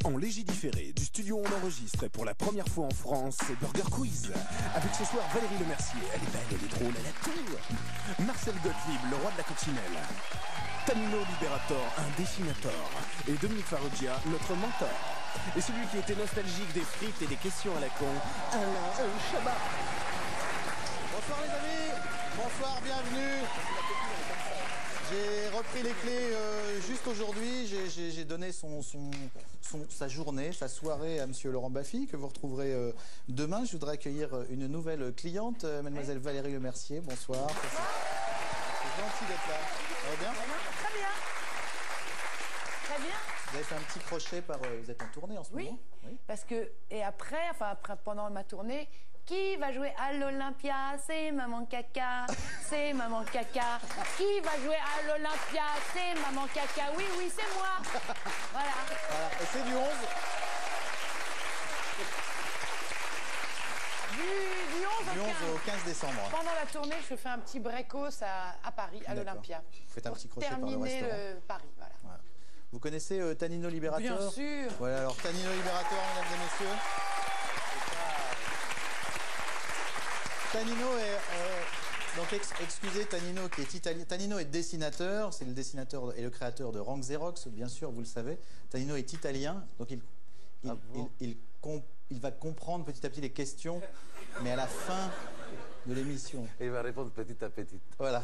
En léger différé, du studio on enregistre pour la première fois en France Burger Quiz. Avec ce soir Valérie Lemercier, elle est belle, elle est drôle, elle a tout. Marcel Gottlieb, le roi de la coccinelle. Tanino Liberator, un dessinateur. Et Dominique Farrugia, notre mentor. Et celui qui était nostalgique des frites et des questions à la con, Alain Chabat. Bonsoir les amis, bonsoir, bienvenue. J'ai repris les clés juste aujourd'hui, j'ai donné sa journée, sa soirée à monsieur Laurent Baffy, que vous retrouverez demain. Je voudrais accueillir une nouvelle cliente, mademoiselle Valérie Lemercier, bonsoir. C'est gentil d'être là. Ça va bien? Très bien. Très bien. Vous avez fait un petit crochet vous êtes en tournée en ce moment? Oui, parce que, et après, pendant ma tournée, qui va jouer à l'Olympia? C'est Maman Caca, c'est Maman Caca. Qui va jouer à l'Olympia? C'est Maman Caca. Oui, oui, c'est moi. Voilà. Et c'est du 11. Du 11 au 15 décembre. Pendant la tournée, je fais un petit breakos à Paris, à l'Olympia. Vous faites un petit crochet par le terminer restaurant. Paris, voilà. Vous connaissez Tanino Liberator? Bien sûr. Voilà, alors Tanino Liberator, mesdames et messieurs. Tanino est... donc excusez Tanino qui est italien. Tanino est dessinateur, c'est le dessinateur et le créateur de Rank Xerox, bien sûr, vous le savez. Tanino est italien, donc il va comprendre petit à petit les questions, mais à la fin de l'émission. Et il va répondre petit à petit. Voilà.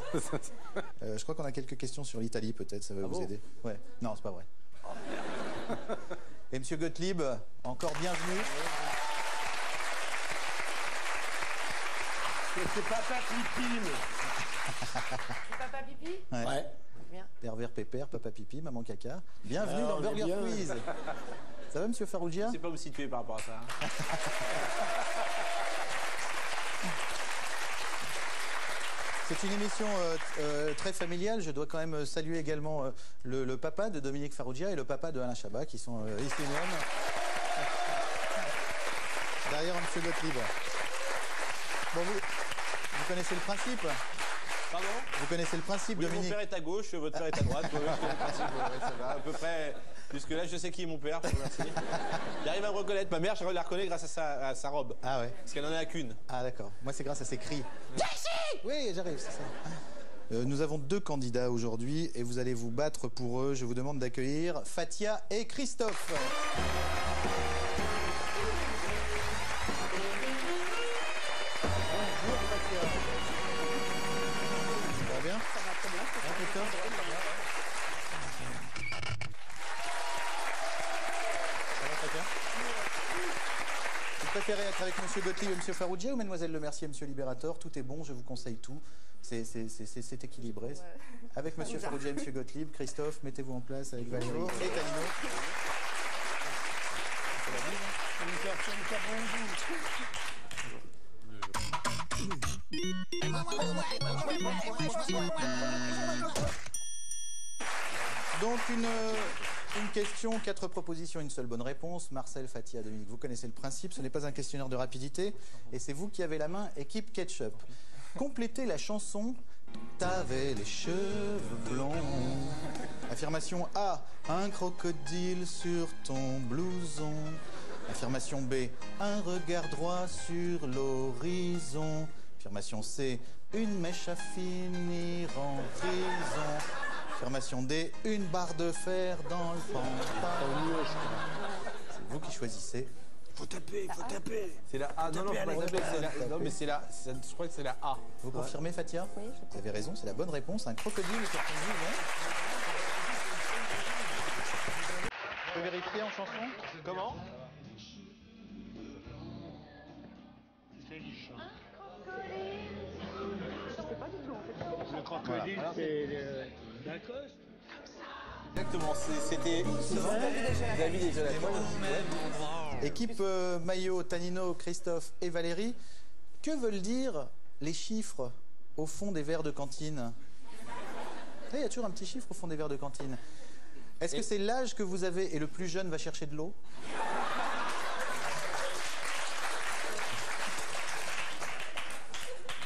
Je crois qu'on a quelques questions sur l'Italie, peut-être, ça va vous aider. Ouais. Non, c'est pas vrai. Oh, merde. Et monsieur Gottlieb, encore bienvenue. C'est Papa Pipine. C'est Papa Pipi? Ouais. Bien. Pervers pépère, papa pipi, maman caca. Bienvenue dans Burger Quiz. Ça va, monsieur Farrugia? Je ne sais pas où me situer par rapport à ça. C'est une émission très familiale. Je dois quand même saluer également le papa de Dominique Farrugia et le papa de Alain Chabat, qui sont ici même. Derrière monsieur Gottlieb. Bon, vous connaissez le principe? Pardon? Vous connaissez le principe, Oui, Dominique? mon père est à gauche, votre père est à droite. Oui, je connais le principe, ouais, ça va. À peu près, jusque-là, je sais qui est mon père, je vous remercie. Il arrive à me reconnaître. Ma mère, je la reconnais grâce à sa robe. Ah ouais. Parce qu'elle n'en a qu'une. Ah d'accord. Moi, c'est grâce à ses cris. Oui, j'arrive, c'est ça. Nous avons 2 candidats aujourd'hui et vous allez vous battre pour eux. Je vous demande d'accueillir Fatia et Christophe. Bonjour Fatia. Ça va bien? Ça va très bien. Christophe? Ça va Fatia? Vous préférez être avec monsieur Gottlieb et monsieur Farrugia ou mademoiselle Lemercier et monsieur Liberator? Tout est bon, je vous conseille tout. C'est équilibré. Ouais. Avec monsieur Farrugia et monsieur Gottlieb, Christophe, mettez-vous en place avec Valérie et Tanino. Donc une question, 4 propositions, une seule bonne réponse. Marcel, Fatia, Dominique, vous connaissez le principe. Ce n'est pas un questionnaire de rapidité. Et c'est vous qui avez la main, équipe Ketchup. Complétez la chanson « T'avais les cheveux blonds ». Affirmation A, un crocodile sur ton blouson. Affirmation B, un regard droit sur l'horizon. Affirmation C, une mèche à finir en prison. Affirmation D, une barre de fer dans le pantalon. C'est vous qui choisissez. Faut taper, faut taper. C'est la A. Non, non, faut pas taper. Non, mais c'est la... Je crois que c'est la A. Vous confirmez, Fatia? Oui, je Vous avez raison, c'est la bonne réponse. Un crocodile sur ton blouson. Vous pouvez vérifier en chanson? Comment? Le crocodile, c'est Lacoste. Exactement, c'était... David déjà la Équipe Maillot, Tanino, Christophe et Valérie, que veulent dire les chiffres au fond des verres de cantine? Il y a toujours un petit chiffre au fond des verres de cantine. Est-ce que c'est l'âge que vous avez et le plus jeune va chercher de l'eau?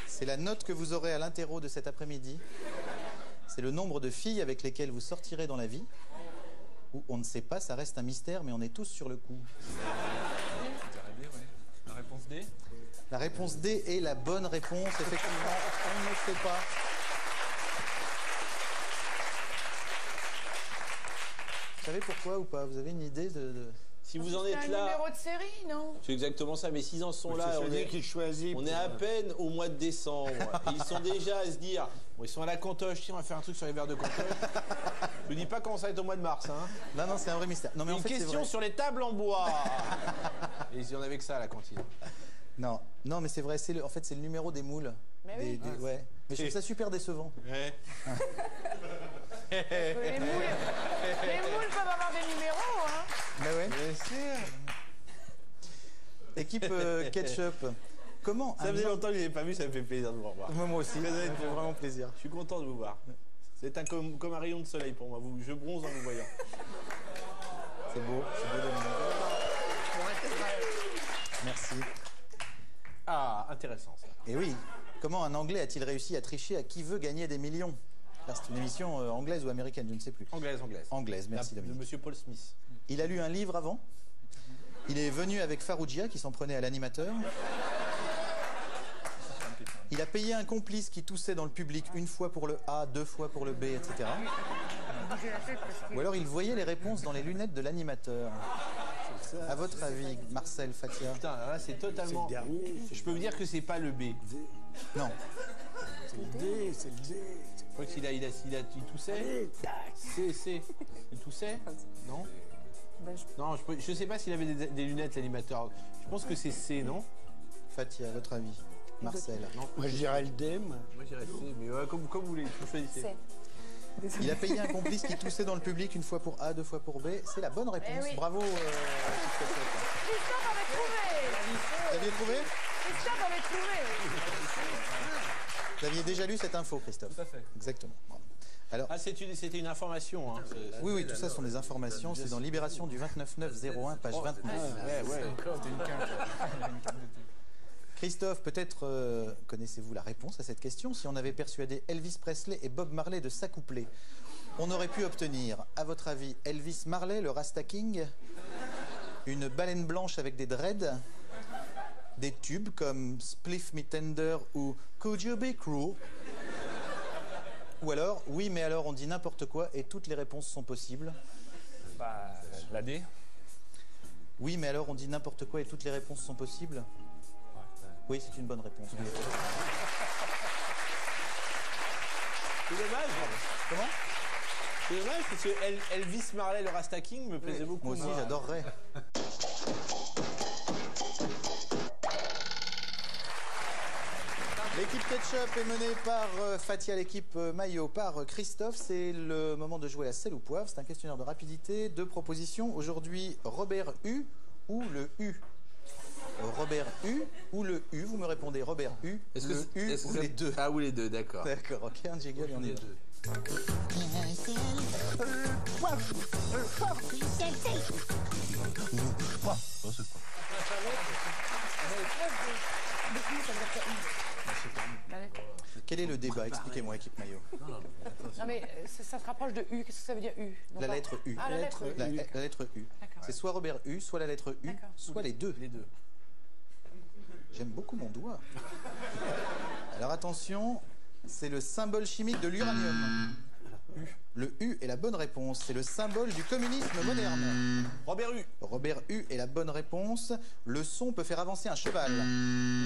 C'est la note que vous aurez à l'interro de cet après-midi. c'est le nombre de filles avec lesquelles vous sortirez dans la vie. Ou on ne sait pas, ça reste un mystère, mais on est tous sur le coup. La réponse D. La réponse D est la bonne réponse, effectivement, on ne sait pas. Vous savez pourquoi ou pas? Vous avez une idée de... Si vous en C'est un êtes là, numéro de série, non? c'est exactement ça, mais s'ils en sont là, C'est on celui est, qui choisit. on est à peine au mois de décembre. Et ils sont déjà à se dire, bon, ils sont à la cantoche, tiens, on va faire un truc sur les verres de cantoche. Je ne dis pas comment ça va être au mois de mars. Hein. Non, non, c'est un vrai mystère. Non, mais Une en fait, c'est question vrai. sur les tables en bois. Et il y en avait que ça à la cantine. Non, non, mais c'est vrai, en fait, c'est le numéro des moules. Mais oui. Ouais. Mais je trouve ça super décevant. Ouais. Les moules peuvent avoir des numéros, hein. Bah ouais. Équipe Ketchup. Comment Ça faisait longtemps que je n'avais pas vu, ça me fait plaisir de vous revoir. Moi aussi, ça me fait vraiment plaisir. Je suis content de vous voir. C'est comme un rayon de soleil pour moi. Je bronze en vous voyant. C'est beau Dominique. Merci. Ah, intéressant ça. Et oui, comment un Anglais a-t-il réussi à tricher à Qui veut gagner des millions? Là, c'est une émission anglaise ou américaine, je ne sais plus. Anglaise. Anglaise, merci De Dominique. Monsieur Paul Smith. Il a lu un livre avant. Il est venu avec Farrugia qui s'en prenait à l'animateur. Il a payé un complice qui toussait dans le public une fois pour le A, 2 fois pour le B, etc. Ou alors il voyait les réponses dans les lunettes de l'animateur. À votre avis, Marcel, Fatia? Putain, là c'est totalement. C'est le dernier. Je peux vous dire que c'est pas le B. Non. C'est le D, c'est le D. Je crois qu'il il toussait. Allez, tac. C'est. Il toussait? Non? Non, je sais pas s'il avait des lunettes l'animateur. Je pense que c'est C, non? Fatia, à votre avis? Marcel? Non. Moi, je dirais le D, moi. Moi j'irais C, mais comme vous voulez, vous choisissez. C'est. Il a payé un complice qui toussait dans le public une fois pour A, 2 fois pour B. C'est la bonne réponse. Eh oui. Bravo. Christophe avait trouvé. Vous aviez trouvé? Christophe avait trouvé. Vous aviez déjà lu cette info, Christophe? Tout à fait. Exactement. Bon. Alors, Ah, c'était une information. Hein. oui, oui, tout ça sont des informations. C'est dans Libération du 29/9/01, page 29. Ouais. C'était une quinte. Christophe, peut-être connaissez-vous la réponse à cette question. Si on avait persuadé Elvis Presley et Bob Marley de s'accoupler, on aurait pu obtenir, à votre avis, Elvis Marley, le Rasta King, une baleine blanche avec des dreads, des tubes comme Spliff Me Tender ou Could You Be Cruel, ou alors, oui, mais alors on dit n'importe quoi et toutes les réponses sont possibles. Bah, la D. Oui, mais alors on dit n'importe quoi et toutes les réponses sont possibles. Oui, c'est une bonne réponse. C'est dommage. Comment? C'est dommage parce que Elvis Marley, le Rasta King, me plaisait beaucoup. Moi aussi, j'adorerais. L'équipe Ketchup est menée par Fatia, l'équipe Maillot par Christophe. C'est le moment de jouer à sel ou poivre. C'est un questionnaire de rapidité. 2 propositions. Aujourd'hui, Robert U ou le U? Robert U ou le U? Vous me répondez Robert U, le U ou les deux? Ah, ou les deux, d'accord. D'accord, ok, un jiggle et on y va. Quel est le débat? Expliquez-moi, équipe Maillot. Non mais ça se rapproche de U. Qu'est-ce que ça veut dire U? Non, La pas- lettre U. Ah, la lettre U. La lettre U. D'accord. C'est soit Robert U, soit la lettre U, D'accord. soit les deux. Les deux. J'aime beaucoup mon doigt. Alors attention, c'est le symbole chimique de l'uranium. Le U est la bonne réponse. C'est le symbole du communisme moderne. Robert U. Robert U est la bonne réponse. Le son peut faire avancer un cheval.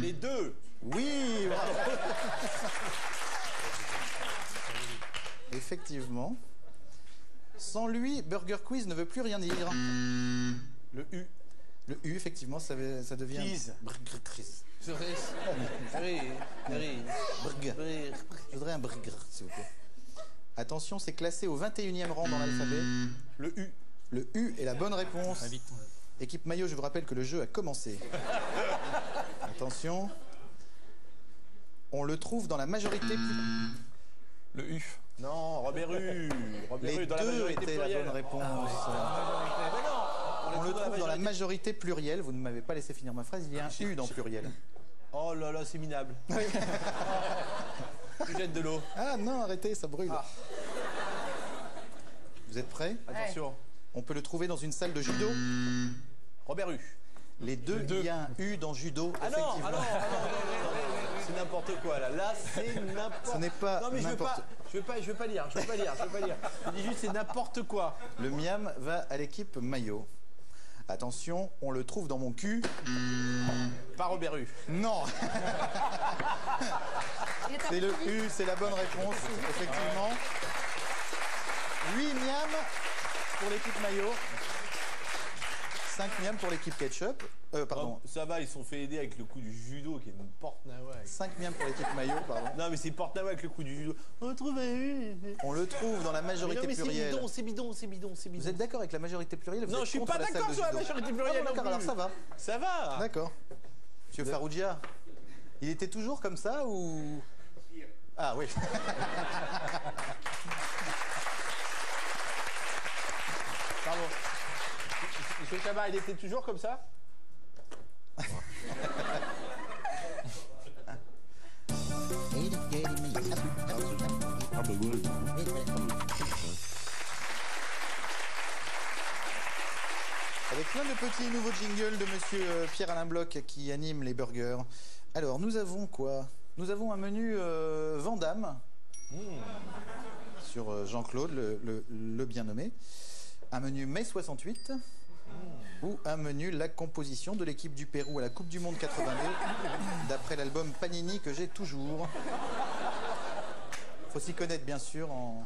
Les deux. Oui, bravo. Effectivement. Sans lui, Burger Quiz ne veut plus rien dire. Le U. Le U, effectivement, ça devient... Quiz. Burger. Je voudrais un burger, s'il vous plaît. Attention, c'est classé au 21e rang dans l'alphabet. Le U. Le U est la bonne réponse. Équipe Maillot, je vous rappelle que le jeu a commencé. Attention. On le trouve dans la majorité Le U. Non, Robert U. Robert Les U, dans la deux majorité étaient la plurielle. bonne réponse. Mais non, On le trouve dans la majorité plurielle. Vous ne m'avez pas laissé finir ma phrase. Il y a un U dans pluriel. Oh là là, c'est minable. Tu jettes de l'eau. Ah non, arrêtez, ça brûle. Vous êtes prêts? Attention. On peut le trouver dans une salle de judo. Robert Hue. Les deux, il y a un U dans judo, Ah non, effectivement. ah non, c'est n'importe quoi là. Là, c'est n'importe quoi. Ce n'est pas Non mais je veux n'importe. pas lire. Je dis juste c'est n'importe quoi. Le miam va à l'équipe maillot. Attention, on le trouve dans mon cul. Pas Robert Hue. Non, Il est c'est le absolu. U, c'est la bonne réponse, effectivement. 8 miam pour l'équipe maillot. 5 miam pour l'équipe ketchup. Pardon. Oh, ça va, ils se sont fait aider avec le coup du judo qui est une porte-nawak. 5 miam pour l'équipe maillot, pardon. Non mais c'est porte-nawak avec le coup du judo. On trouve un On le trouve dans la majorité plurielle. c'est bidon. Vous êtes d'accord avec la majorité plurielle? Vous Non, êtes je suis contre pas la salle d'accord de sur la judo. majorité plurielle Ah bon, non d'accord, plus. alors ça va. Ça va. D'accord. Monsieur Farougia, il était toujours comme ça ou... Ah oui. Pardon. Monsieur Chabat, il était toujours comme ça? Avec plein de petits nouveaux jingles de monsieur Pierre-Alain Bloch qui anime les burgers. Alors, nous avons quoi? Nous avons un menu Vandamme sur Jean-Claude, le bien nommé. Un menu mai 68 ou un menu la composition de l'équipe du Pérou à la Coupe du Monde 82 d'après l'album Panini que j'ai toujours. Faut s'y connaître bien sûr en...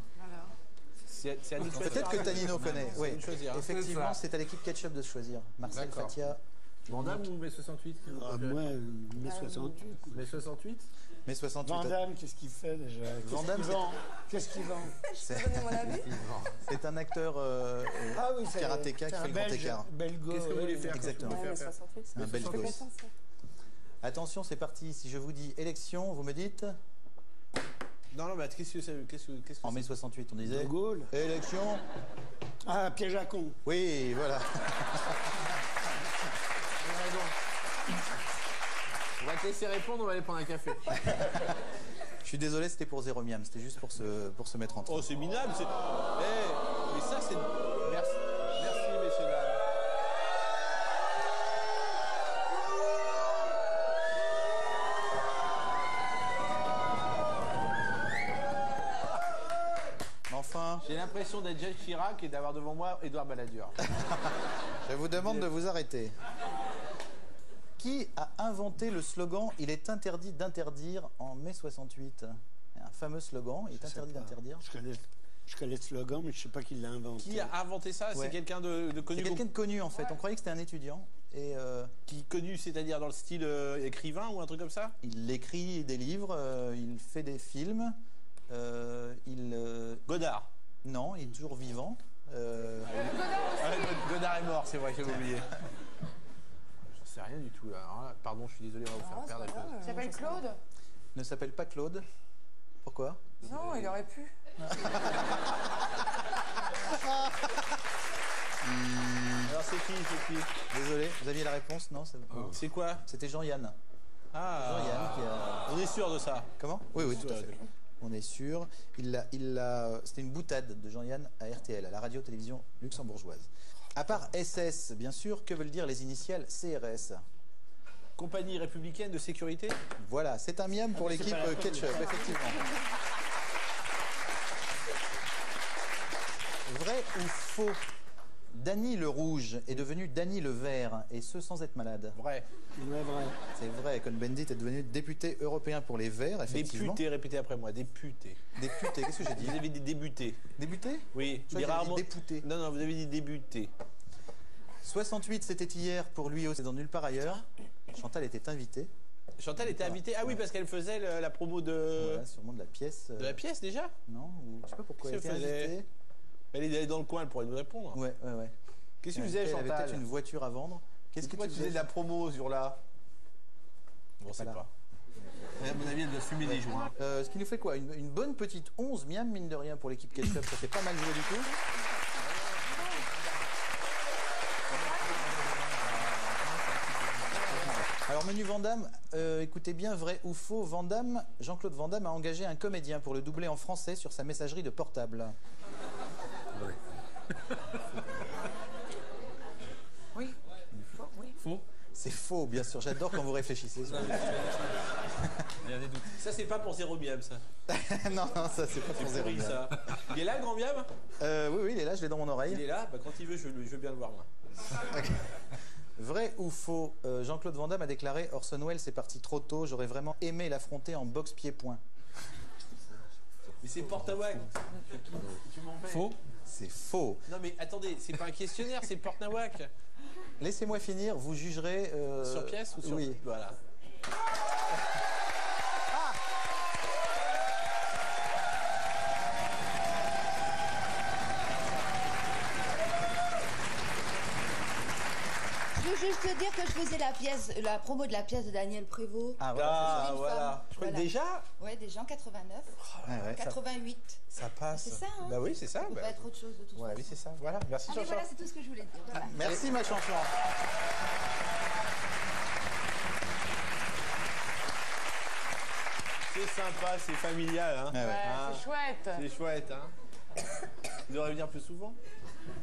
C'est à nous de choisir. Peut-être que Tanino connaît. C'est à Oui, nous de choisir. effectivement, c'est à l'équipe ketchup de choisir. Marcel, D'accord. Fatia, Vandame ou mai 68 Ah, moi, mai 68. Mai 68 mai 68. Vandame, qu'est-ce qu'il fait déjà? Vandame, Qu'est-ce qu'il vend? c'est c'est un acteur Ah oui, c'est karatéka qui c'est fait un le grand Belge, écart. Belgo. Qu'est-ce que vous voulez faire? Exactement. Qu'est-ce que vous voulez faire C'est un belge gosse. Attention, c'est parti. Si je vous dis élection, vous me dites Non, mais qu'est-ce que c'est? Qu'est-ce que en mai 68, on disait De Gaulle. élection. Ah, piège à con. Oui, voilà. On va te laisser répondre, on va aller prendre un café. Je suis désolé, c'était pour zéro miam. C'était juste pour se mettre en train. Oh, c'est minable. C'est... mais ça, c'est... Merci. Merci, messieurs, dames. Enfin, J'ai l'impression d'être Jacques Chirac et d'avoir devant moi Édouard Balladur. je vous demande de vous arrêter. Qui a inventé le slogan « Il est interdit d'interdire » en mai 68? Un fameux slogan, « Il est interdit d'interdire ». Je connais le slogan, mais je ne sais pas qui l'a inventé. Qui a inventé ça? Ouais. C'est quelqu'un de C'est connu. quelqu'un de connu en fait. On croyait que c'était un étudiant. Et Qui connu, c'est-à-dire dans le style écrivain ou un truc comme ça? il écrit des livres, il fait des films. Godard. Non, il est toujours vivant. Godard est mort, c'est vrai, j'avais oublié. Je sais rien du tout là. Alors là, pardon, je suis désolé, on va vous faire perdre la chose. Il s'appelle Claude? Ne s'appelle pas Claude. Pourquoi? Non, il aurait pu. Alors c'est qui? Désolé, vous aviez la réponse? Non, C'est quoi? c'était Jean-Yann. Ah, Jean-Yann qui a... on est sûr de ça. Comment? Oui, tout à fait. On est sûr. C'était une boutade de Jean-Yann à RTL, à la radio-télévision luxembourgeoise. À part SS, bien sûr, que veulent dire les initiales CRS? Compagnie républicaine de sécurité? Voilà, c'est un miam pour l'équipe Ketchup, effectivement. Vrai ou faux? Danny le Rouge est devenu Danny le Vert, et ce sans être malade. Vrai. Ouais, vrai. C'est vrai, Cohn-Bendit est devenu député européen pour les Verts, effectivement. Député, répétez après moi, député. Député, qu'est-ce que j'ai dit? Vous avez dit débuté. Débuté? Oui, Je crois que j'avais dit dépouté. Non, non, vous avez dit débuté. 68, c'était hier pour lui aussi dans Nulle part ailleurs. Chantal était invitée. Chantal était invitée. Ah oui, parce qu'elle faisait la promo de... Voilà, sûrement de la pièce. De la pièce déjà? Non, je sais pas pourquoi elle Qu'est-ce était qu'elle faisait? invitée. Elle est allée dans le coin, elle pourrait nous répondre. Ouais. Qu'est-ce que tu faisais, Elle avait Chantal? peut-être une voiture à vendre. Qu'est-ce que Pourquoi tu tu faisais de la promo sur là? Bon, c'est Voilà. pas. À mon avis, elle doit fumer des joints. Ce qui nous fait quoi, une bonne petite 11 miam, mine de rien, pour l'équipe Ketchup. Ça fait pas mal joué du tout. Alors, menu Vandamme, écoutez bien, vrai ou faux, Vandamme, Jean-Claude Vandamme a engagé un comédien pour le doubler en français sur sa messagerie de portable. Oui. Oui. Faux. C'est faux, bien sûr. J'adore quand vous réfléchissez. Il y a des doutes. Ça, c'est pas pour zéro miam, ça. Non, ça, c'est pas pour zéro. Pourri, ça. Il est là, le grand miam? Oui, il est là, je l'ai dans mon Il oreille. est là. Bah, quand il veut, je veux bien le voir, moi. Vrai ou faux, Jean-Claude Van Damme a déclaré Orson Welles est parti trop tôt, j'aurais vraiment aimé l'affronter en boxe pied-point. Mais c'est porte-nawak. Tu m'en fais. Faux. C'est faux. Non, mais attendez, c'est pas un questionnaire, c'est porte-nawak. Laissez-moi finir, vous jugerez... Sur pièce ou sur... Oui. Voilà. Je veux juste te dire que je faisais la promo de la pièce de Daniel Prévost. Ah, voilà, Ah, Une voilà. femme. Je crois que Voilà. déjà, Ouais, déjà en 89, c'est ça. Ouais, ouais. 88. ça passe. C'est ça, hein? Bah oui, c'est ça. Ça peut Bah, pas être autre chose de toute voilà, façon. oui, c'est ça. Voilà, merci, Allez, Chancha. voilà, c'est tout ce que je voulais dire. Voilà. Merci ma chanson. C'est sympa, c'est familial, hein. Ouais, ouais. Ouais, Ah. c'est chouette. C'est chouette, hein. Vous devriez venir plus souvent.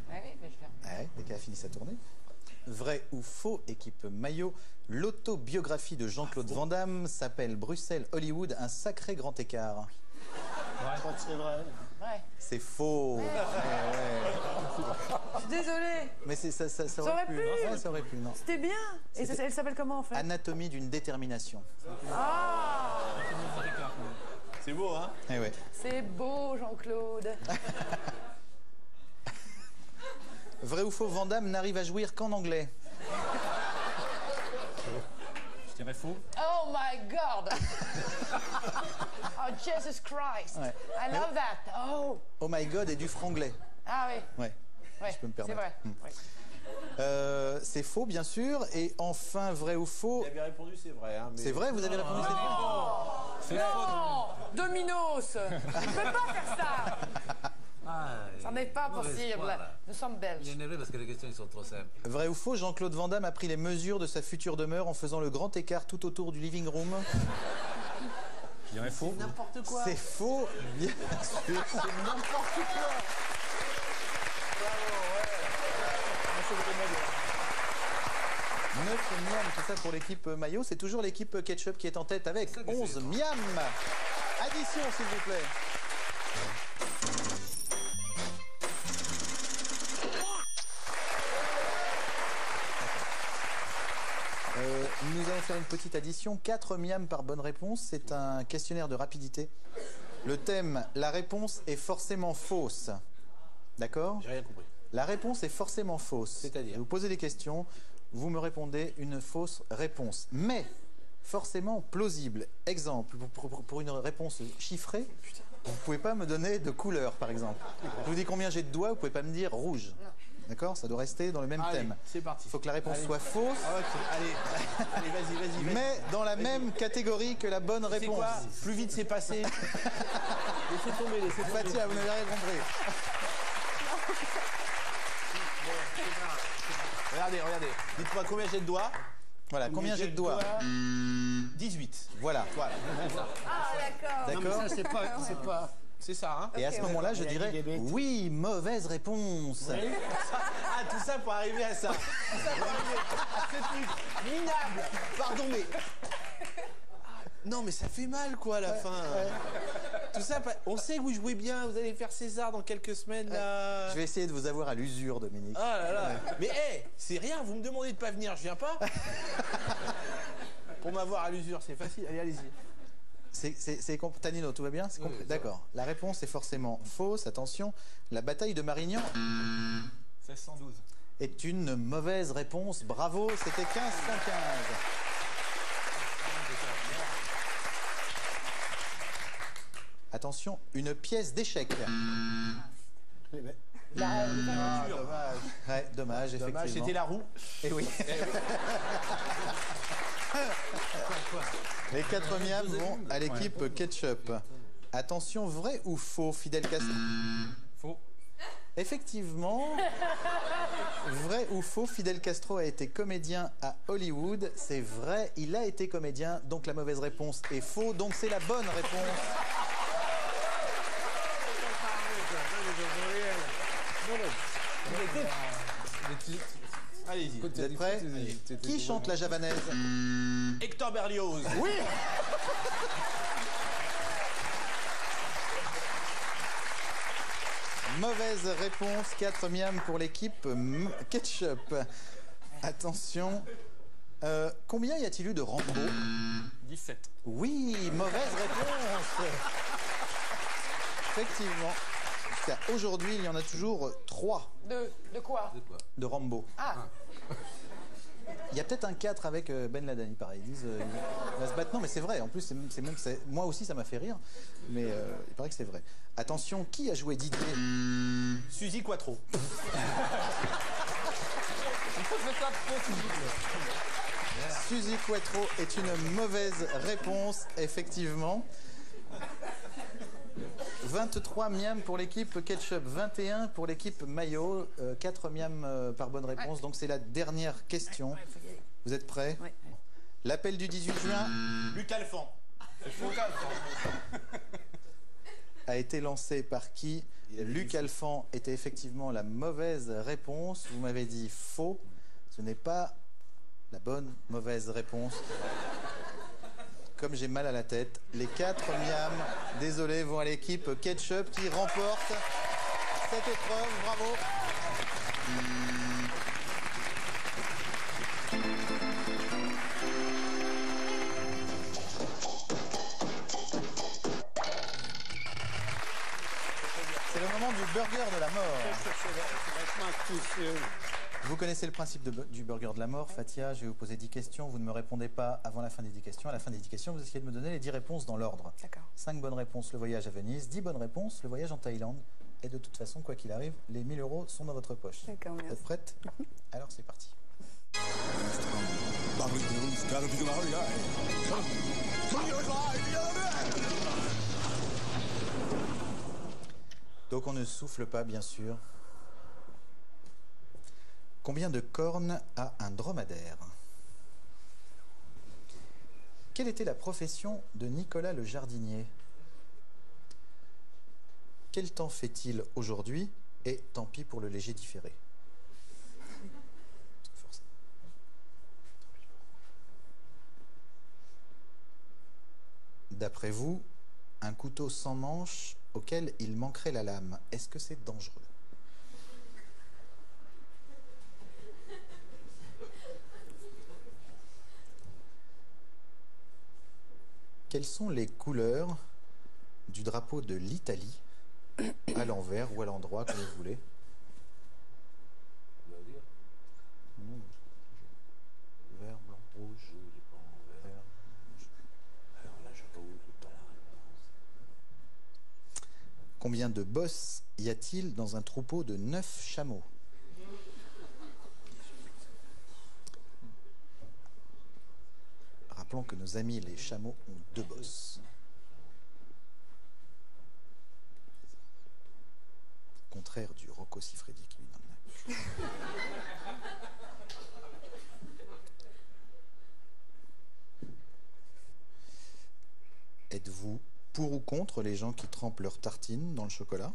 Ouais, oui, mais je viens. Ouais, dès qu'elle a fini sa tournée. Vrai ou faux, équipe maillot, l'autobiographie de Jean-Claude Van Damme s'appelle Bruxelles-Hollywood, un sacré grand écart. Je crois que c'est vrai. Ouais. C'est faux. Ouais, ouais. Je suis désolée. Mais ça aurait pu. Ouais, ça aurait pu, non. C'était bien. Et C'était- elle s'appelle comment en fait? Anatomie d'une détermination. Ah, C'est beau, hein. Eh ouais. c'est beau, Jean-Claude. Vrai ou faux, Van Damme n'arrive à jouir qu'en anglais. Je dirais faux. Oh my God. Oh Jesus Christ. Ouais. I love that. Oh. Oh my God et du franglais. Ah oui. Ouais. Ouais. Je peux me C'est permettre. vrai. Oui. C'est faux, bien sûr. Et enfin, vrai ou faux. Il avait répondu, c'est vrai, hein. Mais... C'est vrai, vous avez répondu. C'est faux. Non, Dominos. Je peux pas faire ça. Ça n'est pas possible. Nous sommes belges. Il est énervé parce que les questions ils sont trop simples. Vrai ou faux, Jean-Claude Van Damme a pris les mesures de sa future demeure en faisant le grand écart tout autour du living room. Je dirais faux. N'importe quoi. C'est faux, bien sûr. C'est n'importe quoi. Bravo, ouais. Merci beaucoup, 9 miam, tout ça pour l'équipe maillot. C'est toujours l'équipe ketchup qui est en tête avec 11 miam. Addition, s'il vous plaît. Nous allons faire une petite addition. 4 miam par bonne réponse. C'est un questionnaire de rapidité. Le thème, la réponse est forcément fausse. D'accord ? J'ai rien compris. La réponse est forcément fausse. C'est-à-dire ? Je vous posez des questions, vous me répondez une fausse réponse. Mais forcément plausible. Exemple, pour une réponse chiffrée, vous ne pouvez pas me donner de couleur, par exemple. Je vous dis combien j'ai de doigts, vous ne pouvez pas me dire rouge. D'accord ? Ça doit rester dans le même Allez, thème. c'est parti. Il faut que la réponse Allez. soit fausse, Ah, ok, allez. Allez, vas-y. mais dans la même catégorie que la bonne C'est réponse. quoi? Plus vite c'est passé. Laissez tomber, laissez tomber. Fatia, vous n'avez rien compris. Regardez. Dites-moi combien j'ai de doigts. Voilà, combien j'ai de doigts 18. Voilà. Ah d'accord. Non, mais D'accord ? ça, c'est pas. C'est ça, hein. Et à ce moment-là, je Il a dit dirais des bêtes. oui, mauvaise réponse. Ah, tout ça pour arriver à ça. Tout ça pour arriver à ce truc minable. Pardon, mais... Non, mais ça fait mal, quoi, à la fin. Tout ça, on sait que vous jouez bien, vous allez faire César dans quelques semaines, là. Je vais essayer de vous avoir à l'usure, Dominique. Ah là là. Mais hé, c'est rien, vous me demandez de pas venir, je viens pas. Pour m'avoir à l'usure, c'est facile. Allez, allez-y. Tanino, tout va bien? C'est compris. D'accord. La réponse est forcément fausse. Attention, la bataille de Marignan 1612. est une mauvaise réponse. Bravo, c'était 15-115. Attention, une pièce d'échec. Ah, dommage. Ouais, dommage, effectivement. Dommage, c'était la roue. Eh oui. Les 4 miams vont à l'équipe ketchup. Attention, vrai ou faux, Fidel Castro? Faux. Effectivement, vrai ou faux, Fidel Castro a été comédien à Hollywood. C'est vrai, il a été comédien, donc la mauvaise réponse est faux, donc c'est la bonne réponse. Allez-y. Vous êtes prêts? Qui chante la javanaise? Hector Berlioz. Oui. Mauvaise réponse, 4 miams pour l'équipe Ketchup. Attention. Combien y a-t-il eu de Rambo? 17. Oui, mauvaise réponse. Effectivement. Aujourd'hui, il y en a toujours 3 De quoi? de Rambo. Ah. Il y a peut-être un 4 avec Ben Laden, il paraît. Ils disent il va se battre. Non, mais c'est vrai. En plus, moi aussi, ça m'a fait rire. Mais il paraît que c'est vrai. Attention, qui a joué Didier? Suzy Quattro. Suzy Quattro est une mauvaise réponse, effectivement. 23 miams pour l'équipe Ketchup, 21 pour l'équipe Mayo, 4 miams par bonne réponse. Donc c'est la dernière question. Vous êtes prêts? Oui. L'appel du 18 juin Luc Alphand. a été lancé par qui? Luc Alphand était effectivement la mauvaise réponse. Vous m'avez dit faux. Ce n'est pas la bonne mauvaise réponse. Comme j'ai mal à la tête, les 4 miams, désolé, vont à l'équipe Ketchup qui remporte cette épreuve. Bravo. C'est le moment du burger de la mort. Vous connaissez le principe du burger de la mort. Fatia, je vais vous poser 10 questions. Vous ne me répondez pas avant la fin des 10 questions. À la fin des 10 questions, vous essayez de me donner les 10 réponses dans l'ordre. D'accord. 5 bonnes réponses, le voyage à Venise. 10 bonnes réponses, le voyage en Thaïlande. Et de toute façon, quoi qu'il arrive, les 1000 € sont dans votre poche. D'accord, merci. Vous êtes prête? Alors c'est parti. Donc on ne souffle pas, bien sûr. Combien de cornes a un dromadaire? Quelle était la profession de Nicolas le jardinier? Quel temps fait-il aujourd'hui? Et tant pis pour le léger différé. D'après vous, un couteau sans manche auquel il manquerait la lame, est-ce que c'est dangereux? Quelles sont les couleurs du drapeau de l'Italie, à l'envers ou à l'endroit, comme vous voulez? Vert, blanc, rouge. Vert, rouge. Combien de bosses y a-t-il dans un troupeau de 9 chameaux? Rappelons que nos amis les chameaux ont 2 bosses. Contraire du Rocco Siffredi qui lui donne la... Êtes-vous pour ou contre les gens qui trempent leurs tartines dans le chocolat?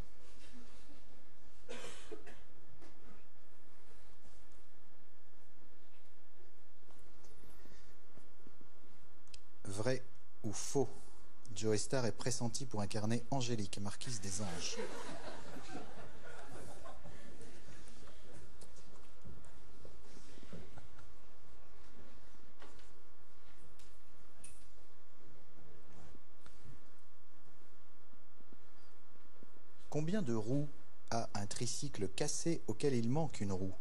Vrai ou faux? Joe Star est pressenti pour incarner Angélique, marquise des anges. Combien de roues a un tricycle cassé auquel il manque une roue?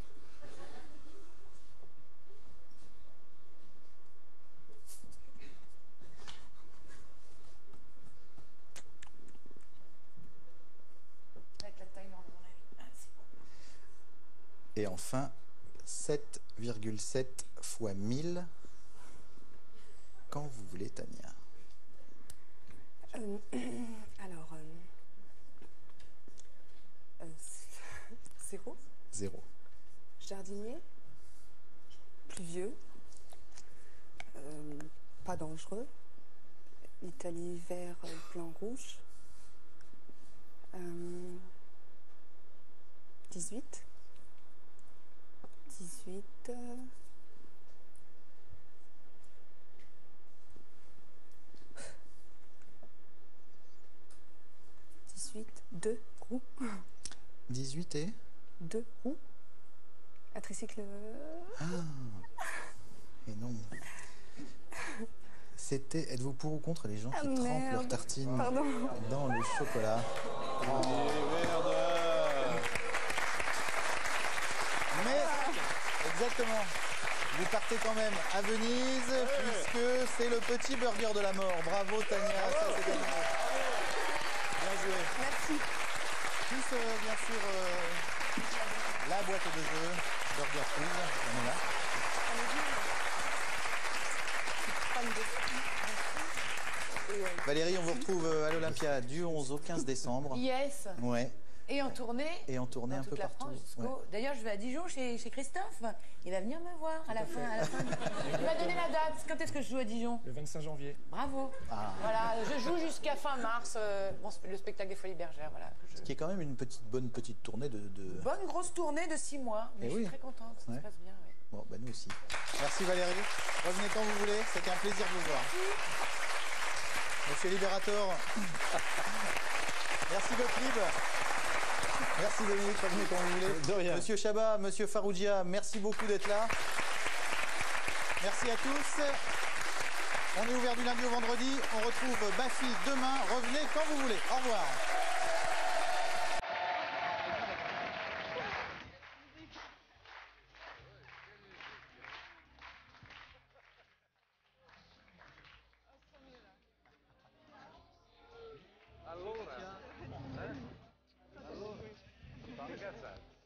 Et enfin, 7,7 fois 1000. Quand vous voulez, Tania. Alors, 0. 0. Jardinier. Pluvieux. Pas dangereux. Italie vert, blanc, rouge. 18. 18. 2 roues. 18 et 2 roues. Un tricycle. Et non. C'était. Êtes-vous pour ou contre les gens qui trempent merde. leur tartine Pardon. dans le chocolat? Mais, exactement. Vous partez quand même à Venise, puisque c'est le petit burger de la mort. Bravo Tania, ça c'est gagné. Bien joué. Merci. Plus, bien sûr, la boîte de jeux, Burger Quiz, on est là. Valérie, on vous retrouve à l'Olympia du 11 au 15 décembre. Yes. Ouais. Et en tournée. Et en tournée dans un peu toute la partout. France jusqu'au- Ouais. D'ailleurs, je vais à Dijon chez Christophe. Il va venir me voir à la fin. Il m'a donné la date. Quand est-ce que je joue à Dijon? Le 25 janvier. Bravo. Ah. Voilà, je joue jusqu'à fin mars. Le spectacle des Folies Bergères. Voilà. Ce qui est quand même une bonne petite tournée de... Bonne grosse tournée de 6 mois. Mais Eh je oui. suis très contente. Ça Ouais. se passe bien. Ouais. Bon, bah nous aussi. Merci Valérie. Revenez quand vous voulez. C'était un plaisir de vous voir. Monsieur Libérator. Merci Gottlieb. Merci Dominique, revenez quand vous voulez. De rien. Monsieur Chabat, Monsieur Farougia, merci beaucoup d'être là. Merci à tous. On est ouvert du lundi au vendredi. On retrouve Bafi demain. Revenez quand vous voulez. Au revoir. Allora, allora, ragazza.